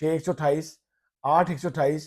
6128 8128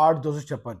8256.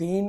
3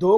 2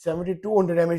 7200 mAh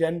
Gen